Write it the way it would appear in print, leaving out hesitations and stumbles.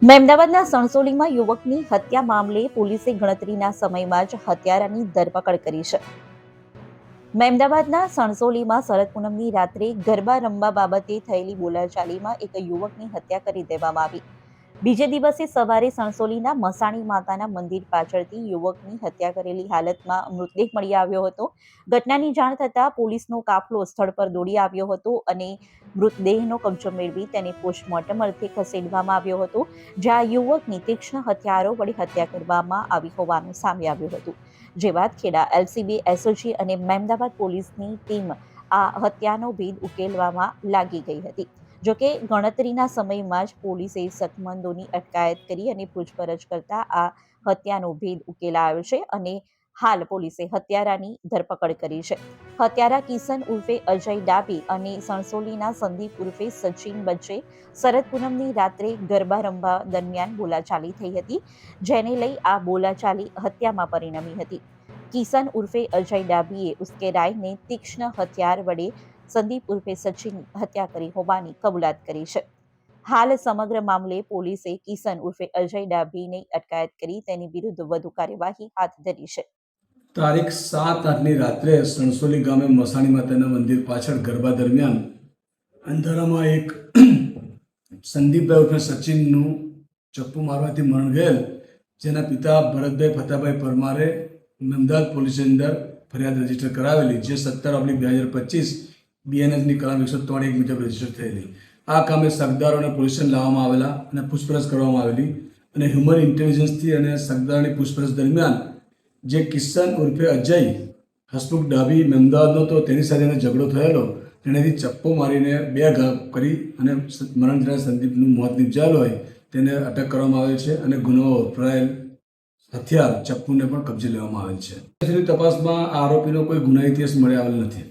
મહેમદાવાદના સણસોલીમાં યુવકની હત્યા મામલે પોલીસે ગણતરીના સમયમાં જ હત્યારાની ધરપકડ કરી છે. મહેમદાવાદના સણસોલીમાં શરદ પૂનમની રાત્રે ગરબા રમવા બાબતે થયેલી બોલાચાલીમાં એક યુવકની હત્યા કરી દેવામાં આવી. બીજે દિવસે સવારે સણસોલીના મસાણી માતાના મંદિર પાછળથી યુવકની હત્યા કરેલી હાલતમાં મૃતદેહ મળી આવ્યો હતો. ઘટનાની જાણ થતાં પોલીસનો કાફલો સ્થળ પર દોડી આવ્યો હતો અને મૃતદેહનો કબજો મેળવી તેને પોસ્ટમોર્ટમ અર્થે ખસેડવામાં આવ્યો હતો, જ્યાં યુવકની તીક્ષ્ણ હથિયારો વડે હત્યા કરવામાં આવી હોવાનું સામે આવ્યું હતું. જે બાદ ખેડા એલસીબી, એસઓજી અને મહેમદાવાદ પોલીસની ટીમ આ હત્યાનો ભેદ ઉકેલવામાં લાગી ગઈ હતી. જોકે ગણતરીના સમયમાં જ પોલીસે શકમંદોની અટકાયત કરી અને પૂછપરછ કરતા આ હત્યાનો ભેદ ઉકેલાયો છે અને હાલ પોલીસે હત્યારાની ધરપકડ કરી છે. હત્યારા કિશન ઉર્ફે અજય ડાભી અને સણસોલીના સંદીપ ઉર્ફે સચિન વચ્ચે શરદ પૂનમની રાત્રે ગરબા રમવા દરમિયાન બોલાચાલી થઈ હતી, જેને લઈ આ બોલાચાલી હત્યામાં પરિણમી હતી. કિશન ઉર્ફે અજય ડાભીએ ઉશ્કેરાઈને તીક્ષ્ણ હથિયાર વડે સંદીપ ઉર્ફે સચિન હત્યા કરી હોવાની કબૂલાત કરી છે. હાલ સમગ્ર મામલે પોલીસે કિશન ઉર્ફે અજય ડાભીની અટકાયત કરી તેની વિરુદ્ધ વધુ કાર્યવાહી હાથ ધરી છે. તારીખ 7/8ની રાત્રે સણસોલી ગામે મસાણી માતાના મંદિર પાછળ ગરબા દરમિયાન અંધારામાં એક સંદીપભાઈ ઉર્ફે સચિનનું ચપ્પુ મારવાથી મરણ ગયેલ, જેના પિતા ભરતભાઈ ફતાભાઈ પરમારે મહેમદાવાદ પોલીસની અંદર ફરિયાદ રજીસ્ટર કરાવેલી, જે 17/2025 BNSની કલમ 103 મુજબ રજીસ્ટર થયેલી. આ કામે શકદારોને પોલીસને લાવવામાં આવેલા અને પૂછપરછ કરવામાં આવેલી અને હ્યુમન ઇન્ટેલિજન્સથી અને શકદારોની પૂછપરછ દરમિયાન જે કિશન ઉર્ફે અજય હસમુખ ડાભી મહેમદાવાદનો તો તેની સાથે ઝઘડો થયેલો, તેનેથી ચપ્પો મારીને 2 ઘા કરી અને મરણ જનાર સંદીપનું મોત નિપજાયેલું હોય તેને અટક કરવામાં આવેલ છે અને ગુનો વપરાયેલ હથિયાર ચપ્પુને પણ કબજે લેવામાં આવેલ છે. તપાસમાં આરોપીનો કોઈ ગુનાહિત કેસ મળી આવેલ નથી.